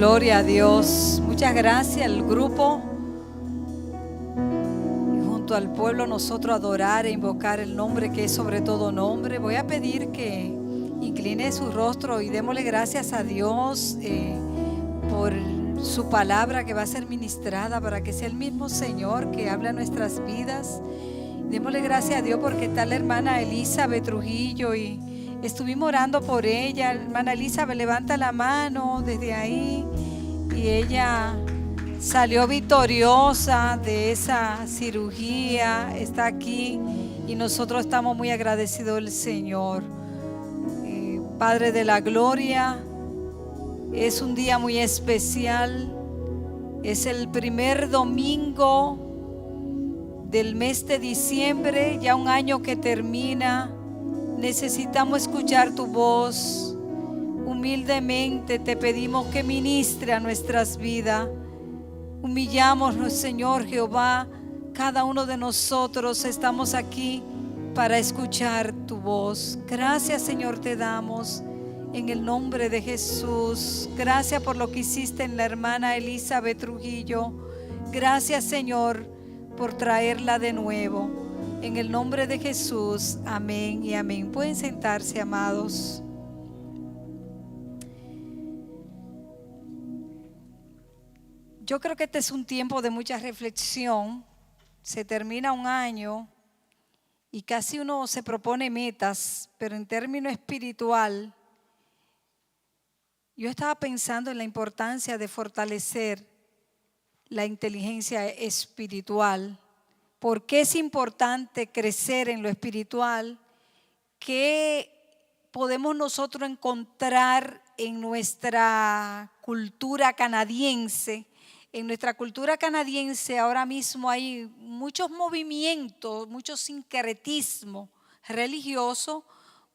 Gloria a Dios. Muchas gracias al grupo y junto al pueblo nosotros adorar e invocar el nombre que es sobre todo nombre. Voy a pedir que incline su rostro y démosle gracias a Dios por su palabra que va a ser ministrada, para que sea el mismo Señor que habla en nuestras vidas. Démosle gracias a Dios porque está la hermana Elizabeth Trujillo y estuvimos orando por ella. Hermana Elizabeth, levanta la mano desde ahí. Y ella salió victoriosa de esa cirugía, está aquí y nosotros estamos muy agradecidos del Señor. Padre de la gloria, es un día muy especial. Es el primer domingo del mes de diciembre, ya un año que termina. Necesitamos escuchar tu voz. Humildemente te pedimos que ministre a nuestras vidas. Humillamos, Señor Jehová, cada uno de nosotros estamos aquí para escuchar tu voz. Gracias, Señor, te damos en el nombre de Jesús. Gracias por lo que hiciste en la hermana Elizabeth Trujillo. Gracias, Señor, por traerla de nuevo. En el nombre de Jesús, amén y amén. Pueden sentarse, amados. Yo creo que este es un tiempo de mucha reflexión. Se termina un año y casi uno se propone metas, pero en términos espiritual, yo estaba pensando en la importancia de fortalecer la inteligencia espiritual. ¿Por qué es importante crecer en lo espiritual? ¿Qué podemos nosotros encontrar en nuestra cultura canadiense? En nuestra cultura canadiense ahora mismo hay muchos movimientos, mucho sincretismo religioso,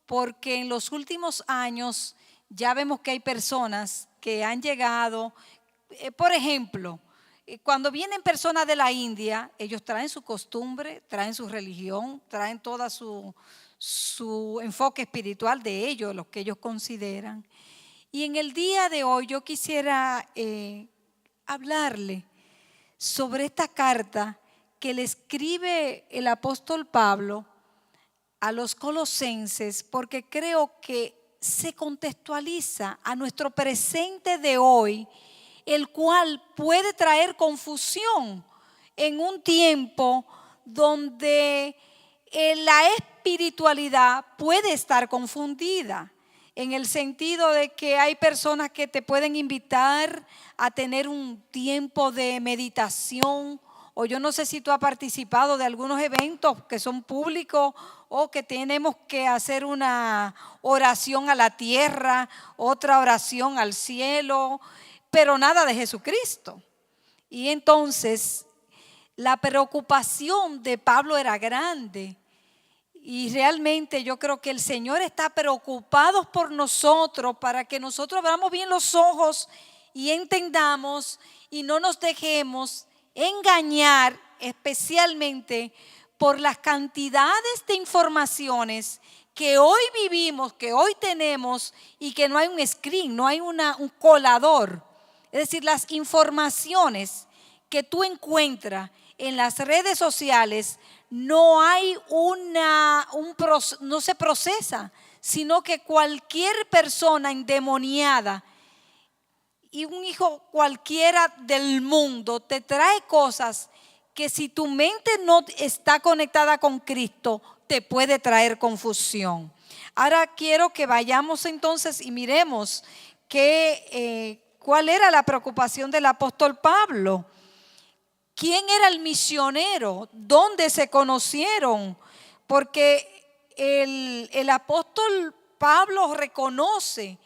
porque en los últimos años ya vemos que hay personas que han llegado, por ejemplo, cuando vienen personas de la India, ellos traen su costumbre, traen su religión, traen toda su enfoque espiritual de ellos, lo que ellos consideran. Y en el día de hoy yo quisiera hablarle sobre esta carta que le escribe el apóstol Pablo a los colosenses, porque creo que se contextualiza a nuestro presente de hoy, el cual puede traer confusión en un tiempo donde la espiritualidad puede estar confundida, en el sentido de que hay personas que te pueden invitar a tener un tiempo de meditación, o yo no sé si tú has participado de algunos eventos que son públicos o que tenemos que hacer una oración a la tierra, otra oración al cielo, pero nada de Jesucristo. Y entonces la preocupación de Pablo era grande. Y realmente yo creo que el Señor está preocupado por nosotros, para que nosotros abramos bien los ojos y entendamos y no nos dejemos engañar, especialmente por las cantidades de informaciones que hoy vivimos, que hoy tenemos, y que no hay un screen, no hay un colador. Es decir, las informaciones que tú encuentras en las redes sociales no hay no se procesa, sino que cualquier persona endemoniada y un hijo cualquiera del mundo te trae cosas que, si tu mente no está conectada con Cristo, te puede traer confusión. Ahora quiero que vayamos entonces y miremos cuál era la preocupación del apóstol Pablo. ¿Quién era el misionero? ¿Dónde se conocieron? Porque el apóstol Pablo reconoce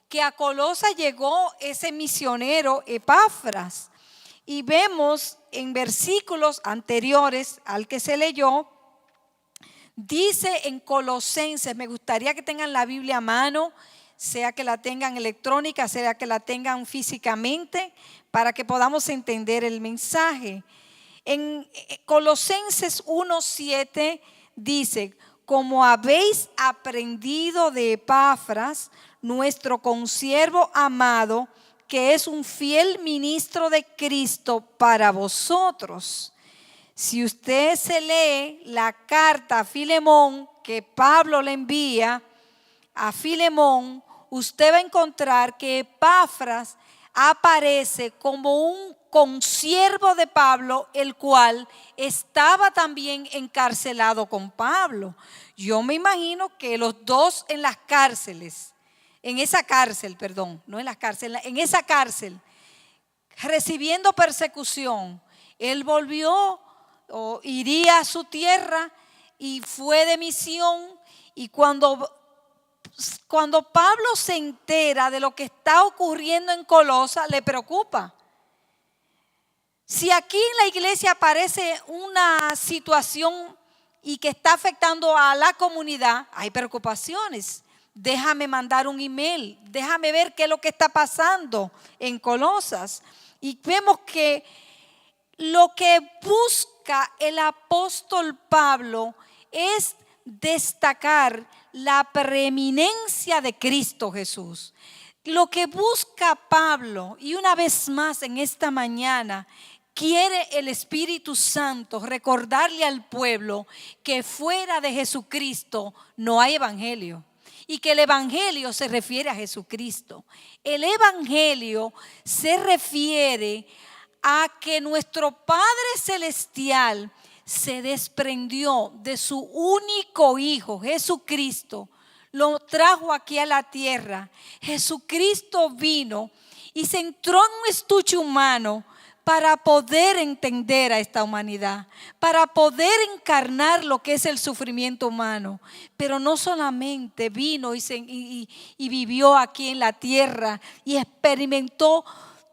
que a Colosas llegó ese misionero Epafras. Y vemos en versículos anteriores al que se leyó, dice en Colosenses, me gustaría que tengan la Biblia a mano, sea que la tengan electrónica, sea que la tengan físicamente, para que podamos entender el mensaje. En Colosenses 1:7 dice: como habéis aprendido de Epafras, nuestro consiervo amado, que es un fiel ministro de Cristo para vosotros. Si usted se lee la carta a Filemón que Pablo le envía a Filemón, usted va a encontrar que Epafras aparece como un consiervo de Pablo, el cual estaba también encarcelado con Pablo. Yo me imagino que los dos en las cárceles, en esa cárcel, recibiendo persecución, él volvió o iría a su tierra y fue de misión. Y cuando Pablo se entera de lo que está ocurriendo en Colosa, le preocupa. Si aquí en la iglesia aparece una situación y que está afectando a la comunidad, hay preocupaciones. Déjame mandar un email, déjame ver qué es lo que está pasando en Colosas. Y vemos que lo que busca el apóstol Pablo es destacar la preeminencia de Cristo Jesús. Lo que busca Pablo, y una vez más en esta mañana, quiere el Espíritu Santo recordarle al pueblo que fuera de Jesucristo no hay evangelio. Y que el evangelio se refiere a Jesucristo. El evangelio se refiere a que nuestro Padre Celestial se desprendió de su único Hijo, Jesucristo. Lo trajo aquí a la tierra. Jesucristo vino y se entró en un estuche humano para poder entender a esta humanidad, para poder encarnar lo que es el sufrimiento humano. Pero no solamente vino y vivió aquí en la tierra y experimentó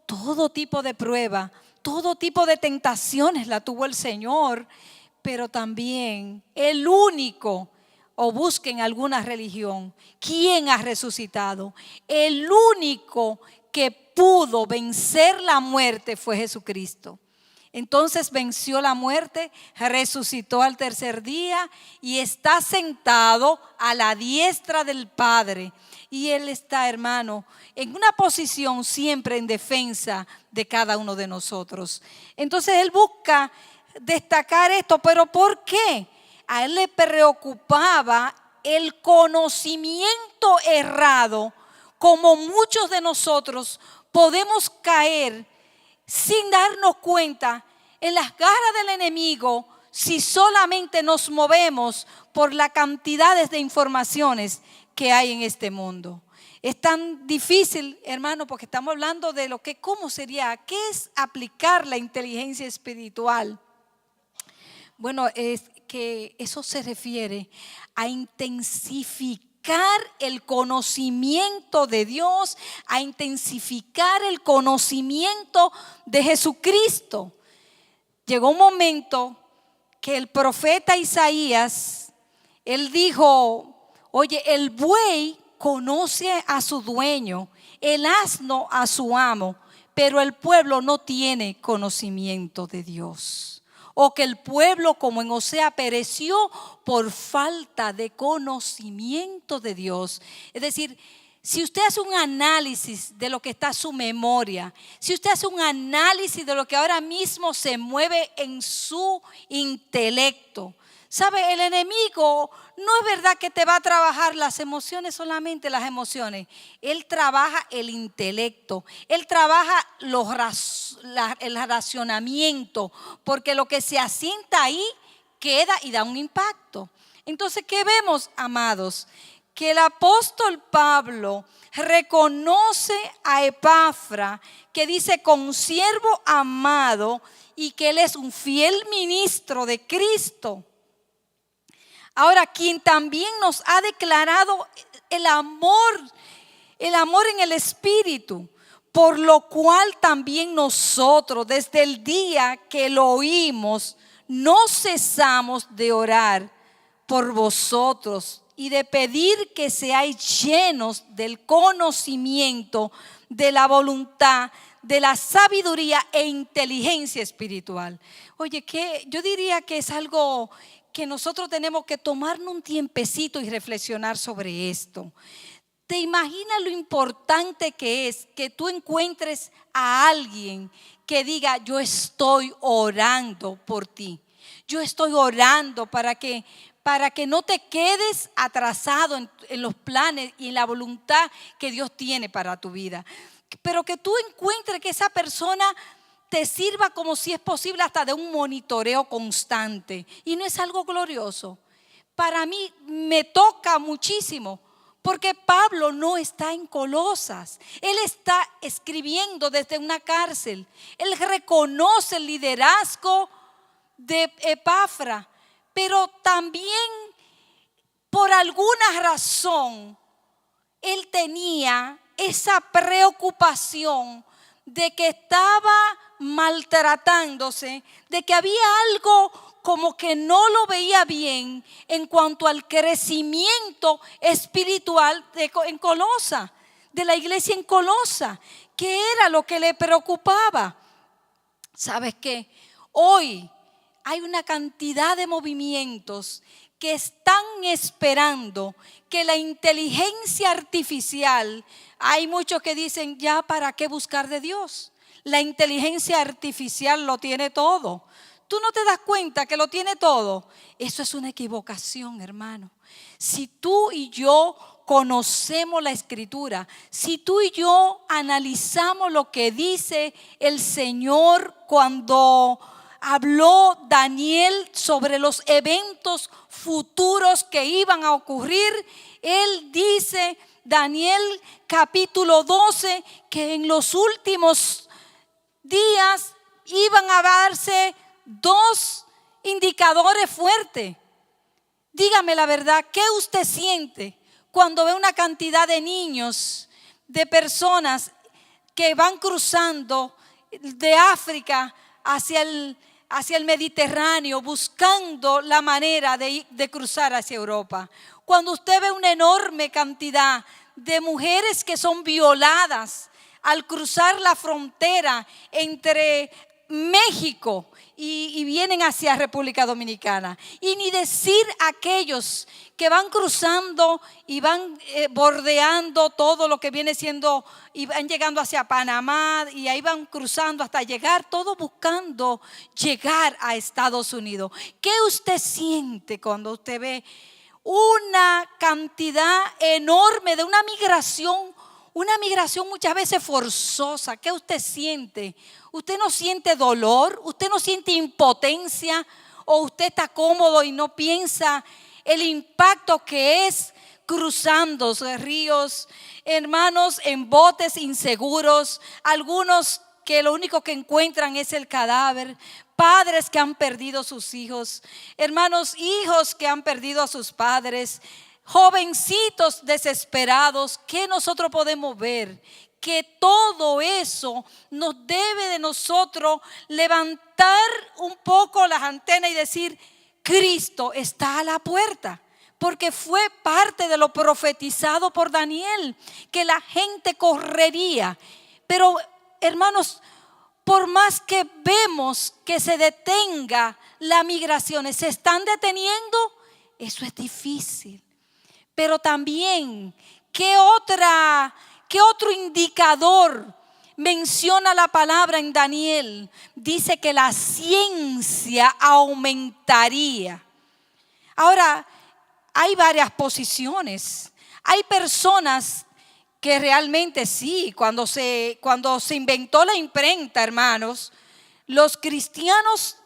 todo tipo de prueba, todo tipo de tentaciones la tuvo el Señor, pero también el único, o busquen alguna religión, ¿quién ha resucitado? El único que pudo vencer la muerte fue Jesucristo. Entonces venció la muerte, resucitó al tercer día y está sentado a la diestra del Padre. Y Él está, hermano, en una posición siempre en defensa de cada uno de nosotros. Entonces Él busca destacar esto, pero ¿por qué? A Él le preocupaba el conocimiento errado, como muchos de nosotros podemos caer sin darnos cuenta en las garras del enemigo si solamente nos movemos por las cantidades de informaciones que hay en este mundo. Es tan difícil, hermano, porque estamos hablando de lo que, ¿cómo sería? ¿Qué es aplicar la inteligencia espiritual? Bueno, es que eso se refiere a intensificar el conocimiento de Dios, a intensificar el conocimiento de Jesucristo. Llegó un momento que el profeta Isaías, él dijo, oye, el buey conoce a su dueño, el asno a su amo, pero el pueblo no tiene conocimiento de Dios. O que el pueblo, como en Osea, pereció por falta de conocimiento de Dios. Es decir, si usted hace un análisis de lo que está en su memoria, si usted hace un análisis de lo que ahora mismo se mueve en su intelecto, ¿sabe? El enemigo no es verdad que te va a trabajar las emociones, solamente las emociones. Él trabaja el intelecto, él trabaja el racionamiento, porque lo que se asienta ahí queda y da un impacto. Entonces, ¿qué vemos, amados? Que el apóstol Pablo reconoce a Epafra, que dice consiervo amado, y que él es un fiel ministro de Cristo. Ahora, quien también nos ha declarado el amor en el Espíritu, por lo cual también nosotros, desde el día que lo oímos, no cesamos de orar por vosotros y de pedir que seáis llenos del conocimiento, de la voluntad, de la sabiduría e inteligencia espiritual. Oye, que yo diría que es algo que nosotros tenemos que tomarnos un tiempecito y reflexionar sobre esto. ¿Te imaginas lo importante que es que tú encuentres a alguien que diga: yo estoy orando por ti? Yo estoy orando para que no te quedes atrasado en los planes y en la voluntad que Dios tiene para tu vida. Pero que tú encuentres que esa persona te sirva, como si es posible, hasta de un monitoreo constante. Y no es algo glorioso. Para mí me toca muchísimo, porque Pablo no está en Colosas. Él está escribiendo desde una cárcel. Él reconoce el liderazgo de Epafra, pero también por alguna razón él tenía esa preocupación de que estaba maltratándose, de que había algo como que no lo veía bien en cuanto al crecimiento espiritual en Colosa, de la iglesia en Colosa. ¿Qué era lo que le preocupaba? ¿Sabes qué? Hoy hay una cantidad de movimientos que están esperando que la inteligencia artificial, hay muchos que dicen: ya, ¿para qué buscar de Dios? La inteligencia artificial lo tiene todo. ¿Tú no te das cuenta que lo tiene todo? Eso es una equivocación, hermano. Si tú y yo conocemos la Escritura, si tú y yo analizamos lo que dice el Señor cuando habló Daniel sobre los eventos futuros que iban a ocurrir, él dice, Daniel capítulo 12, que en los últimos días iban a darse dos indicadores fuertes. Dígame la verdad, ¿qué usted siente cuando ve una cantidad de niños, de personas que van cruzando de África hacia el Mediterráneo, buscando la manera de cruzar hacia Europa? Cuando usted ve una enorme cantidad de mujeres que son violadas al cruzar la frontera entre México y vienen hacia República Dominicana. Y ni decir aquellos que van cruzando y van bordeando todo lo que viene siendo, y van llegando hacia Panamá, y ahí van cruzando hasta llegar, todo buscando llegar a Estados Unidos. ¿Qué usted siente cuando usted ve una cantidad enorme de una migración muchas veces forzosa? ¿Qué usted siente? ¿Usted no siente dolor? ¿Usted no siente impotencia? ¿O usted está cómodo y no piensa el impacto que es cruzando ríos, hermanos, en botes inseguros? Algunos que lo único que encuentran es el cadáver. Padres que han perdido sus hijos. Hermanos, hijos que han perdido a sus padres. Jovencitos desesperados. ¿Qué nosotros podemos ver? Que todo eso nos debe de nosotros levantar un poco las antenas y decir: Cristo está a la puerta. Porque fue parte de lo profetizado por Daniel, que la gente correría. Pero, hermanos, por más que vemos que se detenga las migraciones, se están deteniendo, eso es difícil. Pero también, ¿qué otro indicador menciona la palabra en Daniel? Dice que la ciencia aumentaría. Ahora, hay varias posiciones. Hay personas que realmente sí, cuando se inventó la imprenta, hermanos, los cristianos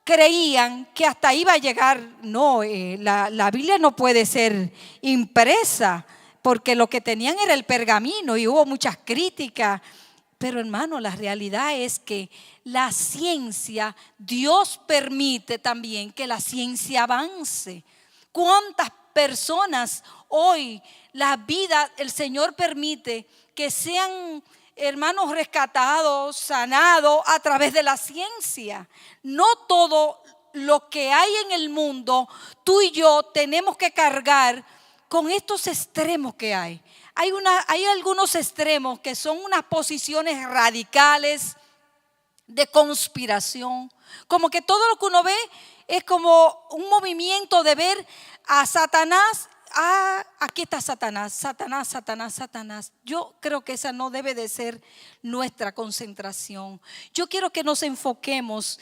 creían que hasta iba a llegar. No, la Biblia no puede ser impresa, porque lo que tenían era el pergamino, y hubo muchas críticas. Pero, hermano, la realidad es que la ciencia, Dios permite también que la ciencia avance. ¿Cuántas personas hoy la vida, el Señor permite que sean, hermanos, rescatados, sanados a través de la ciencia? No todo lo que hay en el mundo, tú y yo tenemos que cargar con estos extremos que hay. Hay algunos extremos que son unas posiciones radicales de conspiración. Como que todo lo que uno ve es como un movimiento de ver a Satanás aquí está Satanás, Satanás, Satanás, Satanás. Yo creo que esa no debe de ser nuestra concentración. Yo quiero que nos enfoquemos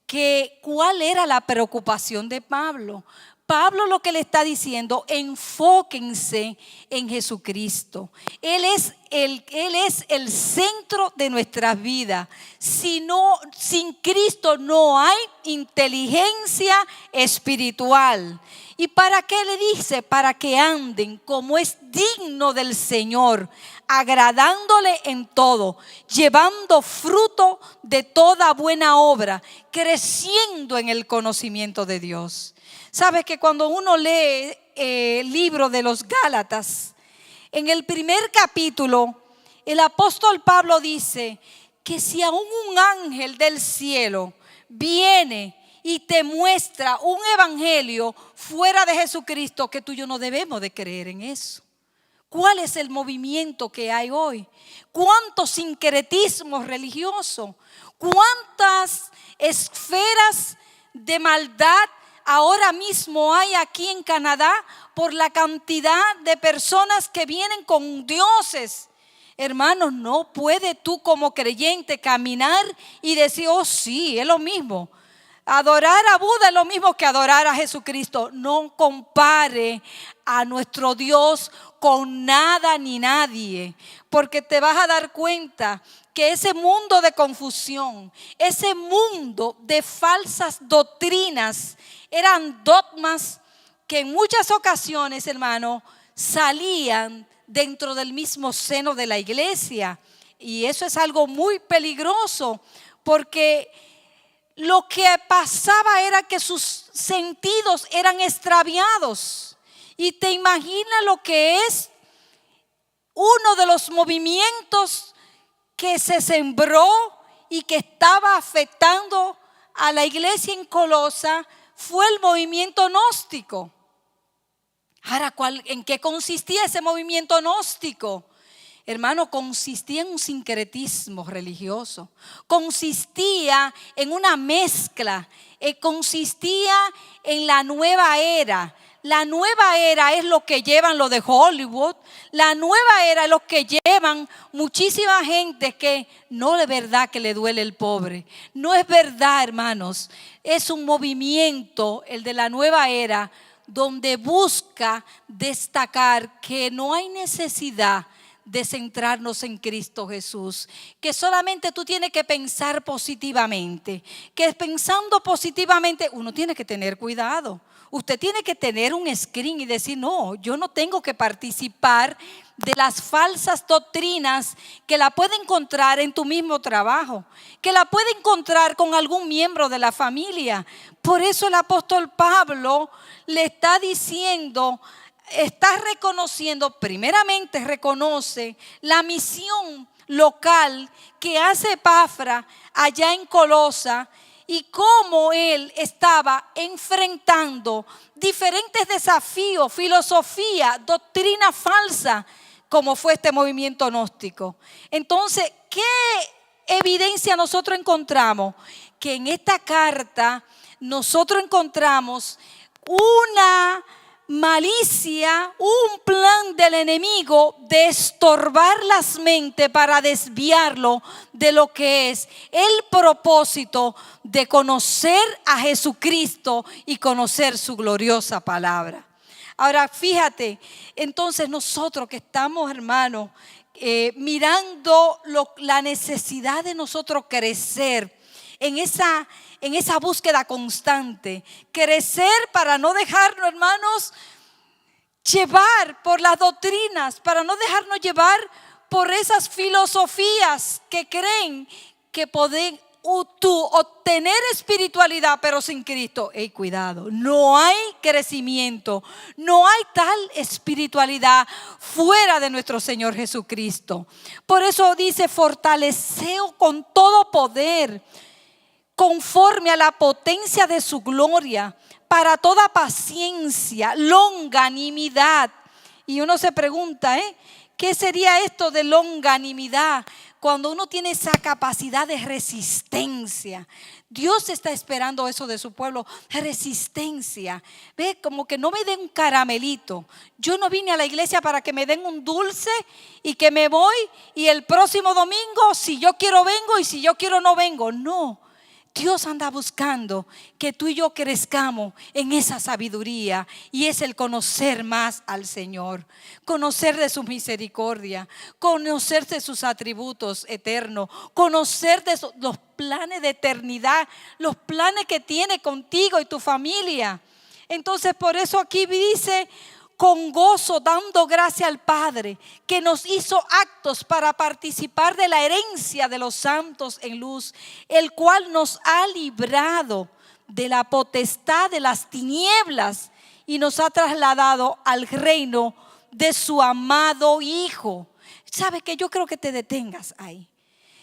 que cuál era la preocupación de Pablo. Pablo lo que le está diciendo, enfóquense en Jesucristo. Él es el centro de nuestras vidas. Sin Cristo no hay inteligencia espiritual. ¿Y para qué le dice? Para que anden como es digno del Señor, agradándole en todo, llevando fruto de toda buena obra, creciendo en el conocimiento de Dios. Sabes que cuando uno lee el libro de los Gálatas, en el primer capítulo, el apóstol Pablo dice que si aún un ángel del cielo viene y te muestra un evangelio fuera de Jesucristo, que tú y yo no debemos de creer en eso. ¿Cuál es el movimiento que hay hoy? ¿Cuánto sincretismo religioso? ¿Cuántas esferas de maldad ahora mismo hay aquí en Canadá por la cantidad de personas que vienen con dioses? Hermanos, no puedes tú como creyente caminar y decir, oh sí, es lo mismo. Adorar a Buda es lo mismo que adorar a Jesucristo. No compare a nuestro Dios con nada ni nadie, porque te vas a dar cuenta que ese mundo de confusión, ese mundo de falsas doctrinas, eran dogmas que en muchas ocasiones, hermano, salían dentro del mismo seno de la iglesia. Y eso es algo muy peligroso, porque lo que pasaba era que sus sentidos eran extraviados. Y te imaginas lo que es uno de los movimientos que se sembró y que estaba afectando a la iglesia en Colosa, fue el movimiento gnóstico. Ahora, ¿en qué consistía ese movimiento gnóstico? Hermano, consistía en un sincretismo religioso, consistía en una mezcla, consistía en la nueva era. La nueva era es lo que llevan los de Hollywood, la nueva era es lo que llevan muchísima gente que no es verdad que le duele el pobre. No es verdad, hermanos, es un movimiento, el de la nueva era, donde busca destacar que no hay necesidad de centrarnos en Cristo Jesús, que solamente tú tienes que pensar positivamente, que pensando positivamente uno tiene que tener cuidado. Usted tiene que tener un screen y decir, no, yo no tengo que participar de las falsas doctrinas que la puede encontrar en tu mismo trabajo, que la puede encontrar con algún miembro de la familia. Por eso el apóstol Pablo le está diciendo, está reconociendo, primeramente reconoce la misión local que hace Epafra allá en Colosa y cómo él estaba enfrentando diferentes desafíos, filosofía, doctrina falsa, como fue este movimiento gnóstico. Entonces, ¿qué evidencia nosotros encontramos? Que en esta carta nosotros encontramos una malicia, un plan del enemigo de estorbar las mentes para desviarlo de lo que es el propósito de conocer a Jesucristo y conocer su gloriosa palabra. Ahora fíjate, entonces nosotros que estamos, hermanos, mirando la necesidad de nosotros crecer en esa búsqueda constante, crecer para no dejarnos, hermanos, llevar por las doctrinas, para no dejarnos llevar por esas filosofías que creen que pueden obtener espiritualidad pero sin Cristo. Ey, cuidado, no hay crecimiento, no hay tal espiritualidad fuera de nuestro Señor Jesucristo. Por eso dice, fortaleceos con todo poder, conforme a la potencia de su gloria, para toda paciencia, longanimidad. Y uno se pregunta, ¿qué sería esto de longanimidad? cuando uno tiene esa capacidad de resistencia. Dios está esperando eso de su pueblo, resistencia. Ve, como que no me den un caramelito. Yo no vine a la iglesia para que me den un dulce y que me voy y el próximo domingo si yo quiero vengo y si yo quiero no vengo. No. Dios anda buscando que tú y yo crezcamos en esa sabiduría, y es el conocer más al Señor, conocer de su misericordia, conocer de sus atributos eternos, conocer de los planes de eternidad, los planes que tiene contigo y tu familia. Entonces por eso aquí dice: con gozo dando gracia al Padre, que nos hizo actos para participar de la herencia de los santos en luz, el cual nos ha librado de la potestad de las tinieblas y nos ha trasladado al reino de su amado Hijo. ¿Sabe qué? Yo creo que te detengas ahí.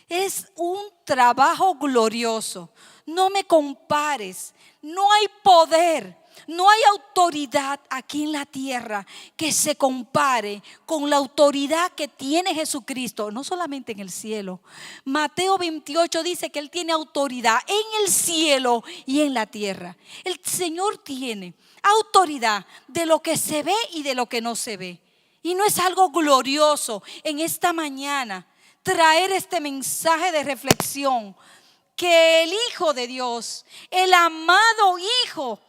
Es un trabajo glorioso. No me compares. No hay poder, no hay autoridad aquí en la tierra que se compare con la autoridad que tiene Jesucristo, no solamente en el cielo. Mateo 28 dice que Él tiene autoridad en el cielo y en la tierra. El Señor tiene autoridad de lo que se ve y de lo que no se ve. Y no es algo glorioso en esta mañana traer este mensaje de reflexión, que el Hijo de Dios, el amado Hijo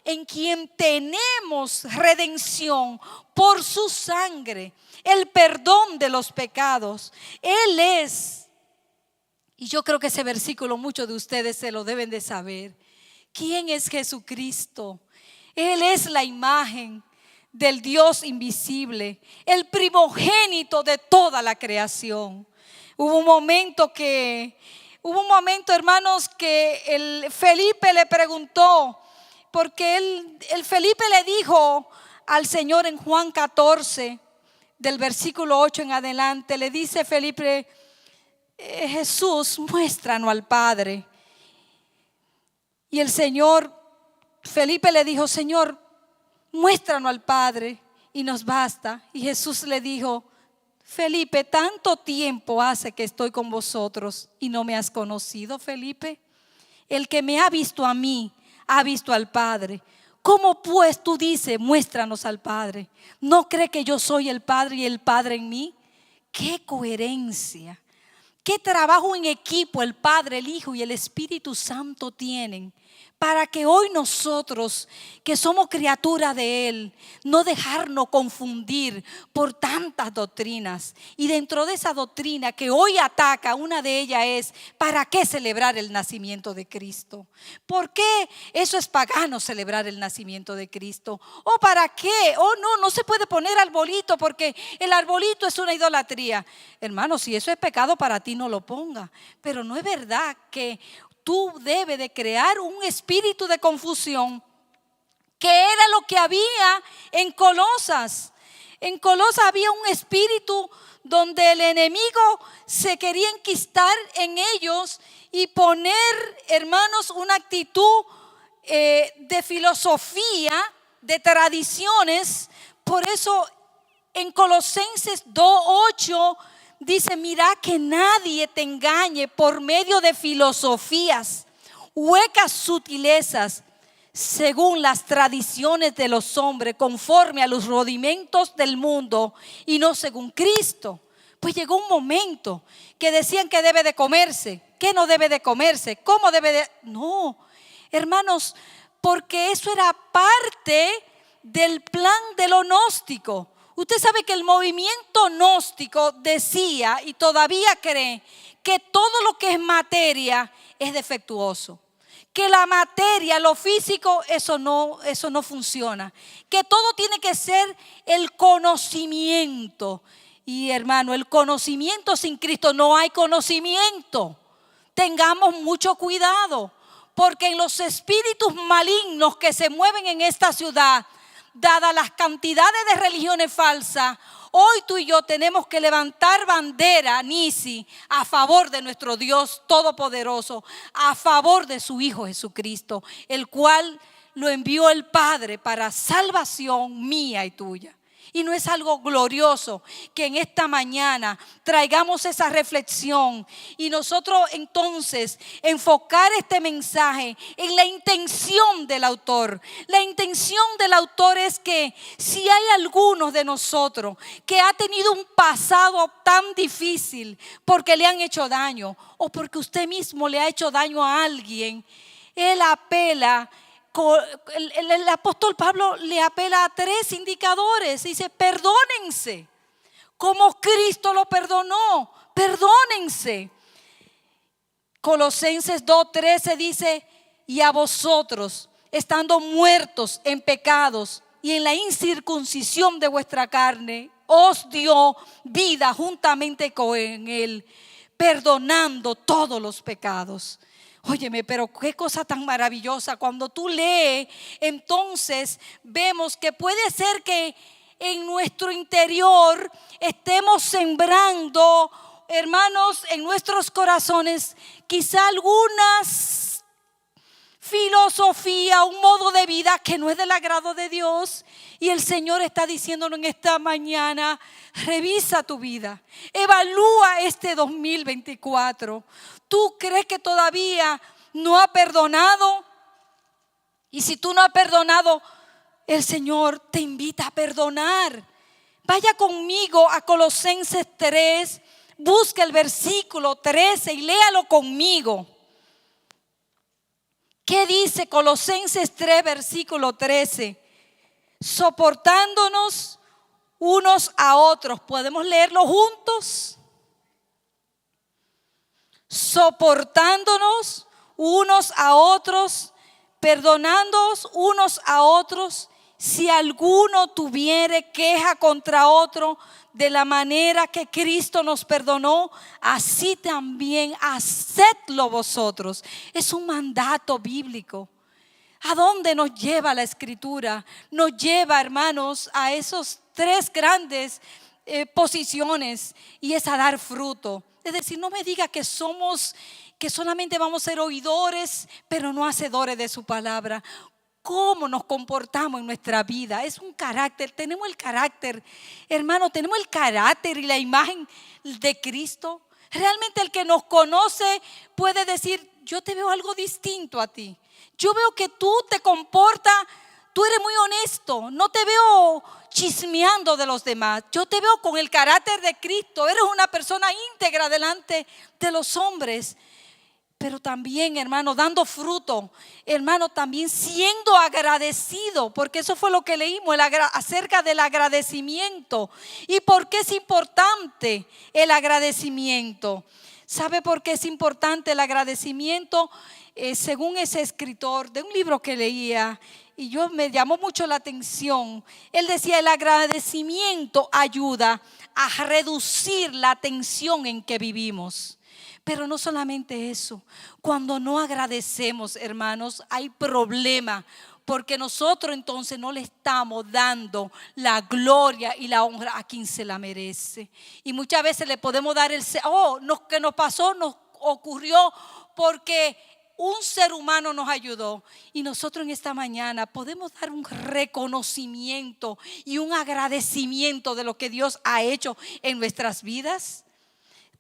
en quien tenemos redención por su sangre, el perdón de los pecados, Él es. Y yo creo que ese versículo muchos de ustedes se lo deben de saber. ¿Quién es Jesucristo? Él es la imagen del Dios invisible, el primogénito de toda la creación. Hubo un momento, hermanos, que el Felipe le preguntó, porque el Felipe le dijo al Señor en Juan 14, del versículo 8 en adelante, le dice Felipe: Jesús, muéstranos al Padre. Y el Señor, Felipe le dijo: Señor, muéstranos al Padre y nos basta. Y Jesús le dijo: Felipe, tanto tiempo hace que estoy con vosotros y no me has conocido, Felipe. El que me ha visto a mí, ha visto al Padre. ¿Cómo pues tú dices, muéstranos al Padre? ¿No crees que yo soy el Padre y el Padre en mí? ¡Qué coherencia! ¿Qué trabajo en equipo el Padre, el Hijo y el Espíritu Santo tienen para que hoy nosotros, que somos criaturas de Él, no dejarnos confundir por tantas doctrinas? Y dentro de esa doctrina que hoy ataca, una de ellas es: ¿para qué celebrar el nacimiento de Cristo? ¿Por qué eso es pagano, celebrar el nacimiento de Cristo? ¿O para qué? Oh, no se puede poner arbolito porque el arbolito es una idolatría. Hermano, si eso es pecado para ti, no lo ponga. Pero no es verdad que tú debes de crear un espíritu de confusión, que era lo que había en Colosas. En Colosas había un espíritu donde el enemigo se quería enquistar en ellos y poner, hermanos, una actitud de filosofía, de tradiciones. Por eso en Colosenses 2:8 dice: mira que nadie te engañe por medio de filosofías, huecas sutilezas, según las tradiciones de los hombres, conforme a los rudimentos del mundo y no según Cristo. Pues llegó un momento que decían que debe de comerse, que no debe de comerse, cómo debe de... No, hermanos, porque eso era parte del plan de lo gnóstico. Usted sabe que el movimiento gnóstico decía y todavía cree que todo lo que es materia es defectuoso, que la materia, lo físico, eso no funciona, que todo tiene que ser el conocimiento. Y hermano, el conocimiento sin Cristo no hay conocimiento. Tengamos mucho cuidado, porque en los espíritus malignos que se mueven en esta ciudad, dadas las cantidades de religiones falsas, hoy tú y yo tenemos que levantar bandera, Nisi, a favor de nuestro Dios Todopoderoso, a favor de su Hijo Jesucristo, el cual lo envió el Padre para salvación mía y tuya. Y no es algo glorioso que en esta mañana traigamos esa reflexión y nosotros entonces enfocar este mensaje en la intención del autor. La intención del autor es que si hay algunos de nosotros que ha tenido un pasado tan difícil porque le han hecho daño o porque usted mismo le ha hecho daño a alguien, él apela. El apóstol Pablo le apela a 3 indicadores. Dice: perdónense como Cristo lo perdonó, perdónense. Colosenses 2:13 dice: y a vosotros, estando muertos en pecados y en la incircuncisión de vuestra carne, os dio vida juntamente con él, perdonando todos los pecados. Óyeme, pero qué cosa tan maravillosa. Cuando tú lees, entonces vemos que puede ser que en nuestro interior estemos sembrando, hermanos, en nuestros corazones, quizá algunas filosofía, un modo de vida que no es del agrado de Dios. Y el Señor está diciéndonos en esta mañana: revisa tu vida, evalúa este 2024. ¿Tú crees que todavía no ha perdonado? Y si tú no has perdonado, el Señor te invita a perdonar. Vaya conmigo a Colosenses 3, busca el versículo 13 y léalo conmigo. ¿Qué dice Colosenses 3, versículo 13? Soportándonos unos a otros. ¿Podemos leerlo juntos? Soportándonos unos a otros, perdonándoos unos a otros, si alguno tuviere queja contra otro, de la manera que Cristo nos perdonó, así también hacedlo vosotros. Es un mandato bíblico. ¿A dónde nos lleva la Escritura? Nos lleva, hermanos, a esos 3 grandes posiciones, y es a dar fruto. Es decir, no me diga que solamente vamos a ser oidores, pero no hacedores de su palabra. ¿Cómo nos comportamos en nuestra vida? Es un carácter. Tenemos el carácter, hermano, tenemos el carácter y la imagen de Cristo. Realmente el que nos conoce puede decir: yo te veo algo distinto a ti. Yo veo que tú te comportas, tú eres muy honesto, no te veo chismeando de los demás. Yo te veo con el carácter de Cristo, eres una persona íntegra delante de los hombres. Pero también, hermano, dando fruto, hermano, también siendo agradecido, porque eso fue lo que leímos acerca del agradecimiento. ¿Y por qué es importante el agradecimiento? ¿Sabe por qué es importante el agradecimiento? Según ese escritor de un libro que leía, y me llamó mucho la atención, él decía: el agradecimiento ayuda a reducir la tensión en que vivimos. Pero no solamente eso, cuando no agradecemos, hermanos, hay problema, porque nosotros entonces no le estamos dando la gloria y la honra a quien se la merece. Y muchas veces le podemos dar que nos pasó, nos ocurrió porque un ser humano nos ayudó. Y nosotros en esta mañana podemos dar un reconocimiento y un agradecimiento de lo que Dios ha hecho en nuestras vidas.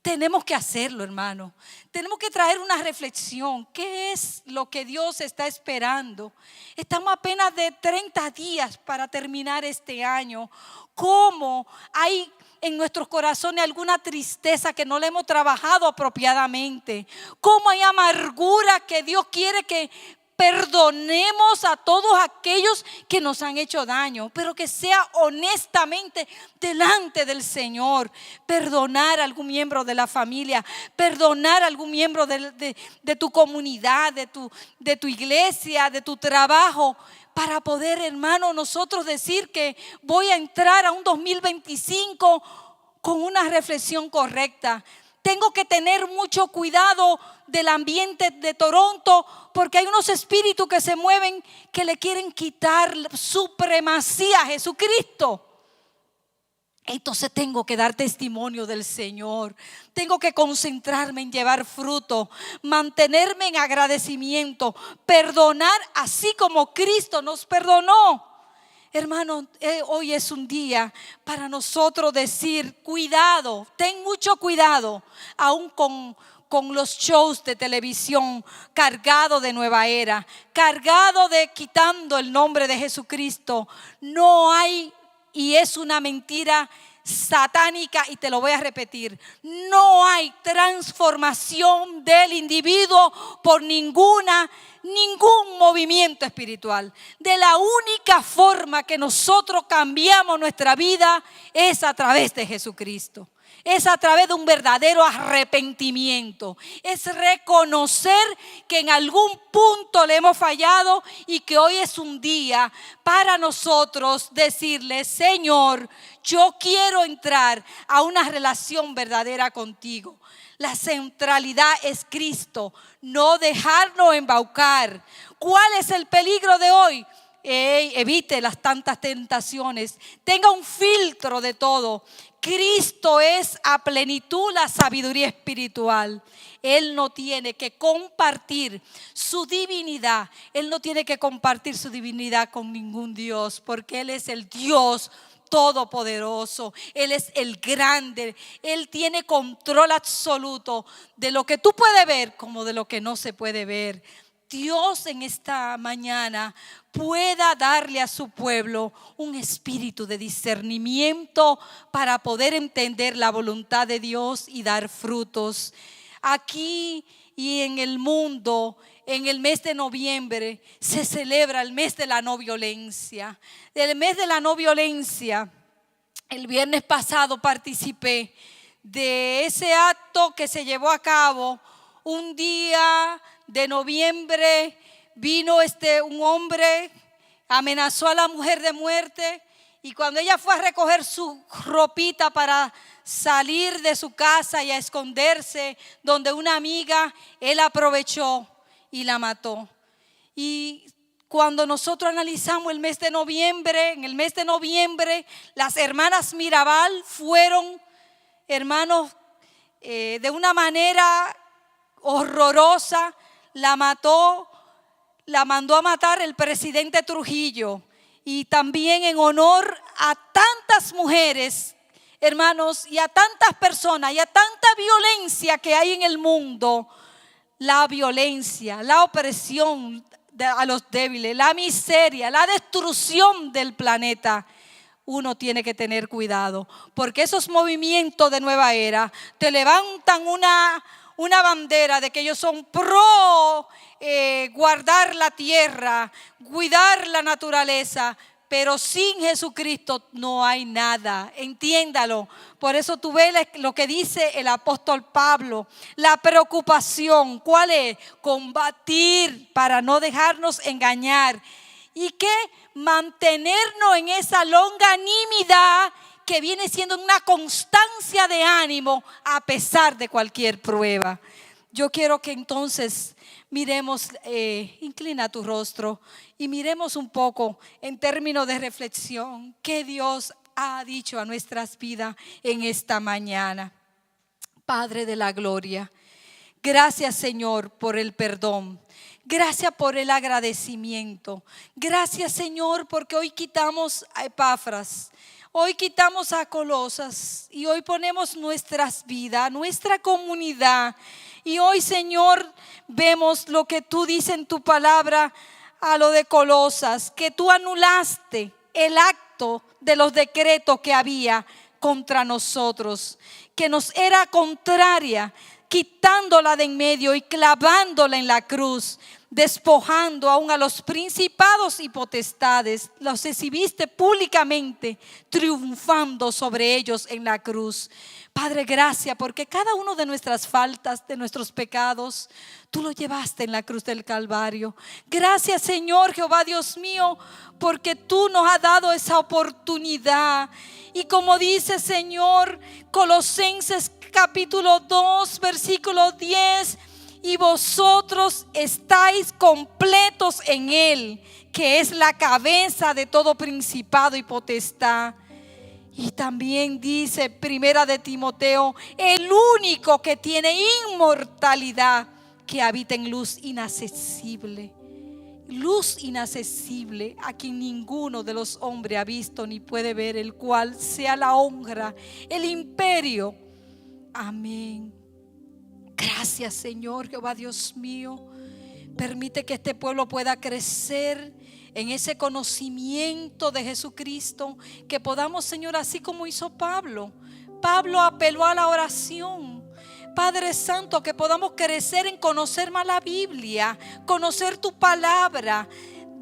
Tenemos que hacerlo, hermano. Tenemos que traer una reflexión. ¿Qué es lo que Dios está esperando? Estamos apenas de 30 días para terminar este año. ¿Cómo hay en nuestros corazones alguna tristeza que no le hemos trabajado apropiadamente? ¿Cómo hay amargura que Dios quiere que perdonemos a todos aquellos que nos han hecho daño, pero que sea honestamente delante del Señor? Perdonar a algún miembro de la familia, perdonar a algún miembro de tu comunidad, de tu iglesia, de tu trabajo, para poder, hermano, nosotros decir que voy a entrar a un 2025 con una reflexión correcta. Tengo que tener mucho cuidado del ambiente de Toronto, porque hay unos espíritus que se mueven que le quieren quitar supremacía a Jesucristo. Entonces tengo que dar testimonio del Señor. Tengo que concentrarme en llevar fruto, mantenerme en agradecimiento, perdonar así como Cristo nos perdonó. Hermano, hoy es un día para nosotros decir, cuidado, ten mucho cuidado, aún con los shows de televisión cargado de nueva era, cargado de quitando el nombre de Jesucristo. No hay, y es una mentira satánica, y te lo voy a repetir, no hay transformación del individuo por ningún movimiento espiritual. De la única forma que nosotros cambiamos nuestra vida es a través de Jesucristo. Es a través de un verdadero arrepentimiento. Es reconocer que en algún punto le hemos fallado y que hoy es un día para nosotros decirle: Señor, yo quiero entrar a una relación verdadera contigo. La centralidad es Cristo, no dejarnos embaucar. ¿Cuál es el peligro de hoy? Evite las tantas tentaciones. Tenga un filtro de todo. Cristo es a plenitud la sabiduría espiritual. Él no tiene que compartir su divinidad. Él no tiene que compartir su divinidad con ningún Dios, porque Él es el Dios todopoderoso. Él es el grande. Él tiene control absoluto de lo que tú puedes ver como de lo que no se puede ver. Dios en esta mañana pueda darle a su pueblo un espíritu de discernimiento para poder entender la voluntad de Dios y dar frutos. Aquí y en el mundo, en el mes de noviembre, se celebra el mes de la no violencia. El mes de la no violencia, el viernes pasado participé de ese acto que se llevó a cabo un día de noviembre. Vino un hombre, amenazó a la mujer de muerte, y cuando ella fue a recoger su ropita para salir de su casa y a esconderse donde una amiga, él aprovechó y la mató. Y cuando nosotros analizamos el mes de noviembre, en el mes de noviembre, las hermanas Mirabal fueron, hermanos, de una manera horrorosa, la mandó a matar el presidente Trujillo. Y también en honor a tantas mujeres, hermanos, y a tantas personas y a tanta violencia que hay en el mundo, la violencia, la opresión a los débiles, la miseria, la destrucción del planeta. Uno tiene que tener cuidado, porque esos movimientos de nueva era te levantan una bandera de que ellos son pro guardar la tierra, cuidar la naturaleza, pero sin Jesucristo no hay nada. Entiéndalo. Por eso tú ves lo que dice el apóstol Pablo. La preocupación, ¿cuál es? Combatir para no dejarnos engañar. ¿Y qué? Mantenernos en esa longanimidad que viene siendo una constancia de ánimo a pesar de cualquier prueba. Yo quiero que entonces miremos, inclina tu rostro y miremos un poco en términos de reflexión qué Dios ha dicho a nuestras vidas en esta mañana. Padre de la gloria, gracias, Señor, por el perdón. Gracias por el agradecimiento. Gracias, Señor, porque hoy quitamos a Epafras. Hoy quitamos a Colosas y hoy ponemos nuestras vidas, nuestra comunidad. Y hoy, Señor, vemos lo que tú dices en tu palabra a lo de Colosas, que tú anulaste el acto de los decretos que había contra nosotros, que nos era contraria, quitándola de en medio y clavándola en la cruz, despojando aún a los principados y potestades. Los exhibiste públicamente, triunfando sobre ellos en la cruz. Padre, gracias porque cada uno de nuestras faltas, de nuestros pecados, tú lo llevaste en la cruz del Calvario. Gracias, Señor Jehová Dios mío, porque tú nos has dado esa oportunidad. Y como dice, Señor, Colosenses capítulo 2, versículo 10, y vosotros estáis completos en Él, que es la cabeza de todo principado y potestad. Y también dice Primera de Timoteo, el único que tiene inmortalidad, que habita en luz inaccesible. luz inaccesible, a quien ninguno de los hombres ha visto ni puede ver, el cual sea la honra, el imperio. Amén. Gracias, Señor Jehová Dios mío. Permite que este pueblo pueda crecer en ese conocimiento de Jesucristo, que podamos, Señor, así como hizo Pablo. Pablo apeló a la oración. Padre Santo, que podamos crecer en conocer más la Biblia, conocer tu palabra,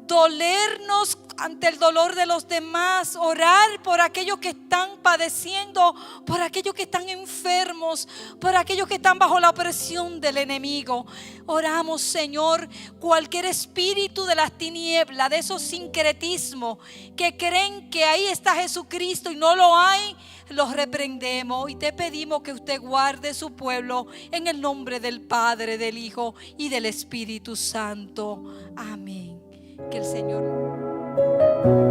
dolernos ante el dolor de los demás, orar por aquellos que están padeciendo, por aquellos que están enfermos, por aquellos que están bajo la opresión del enemigo. Oramos, Señor, cualquier espíritu de las tinieblas, de esos sincretismos que creen que ahí está Jesucristo y no lo hay, los reprendemos y te pedimos que usted guarde su pueblo en el nombre del Padre, del Hijo y del Espíritu Santo. Amén. Que el Señor...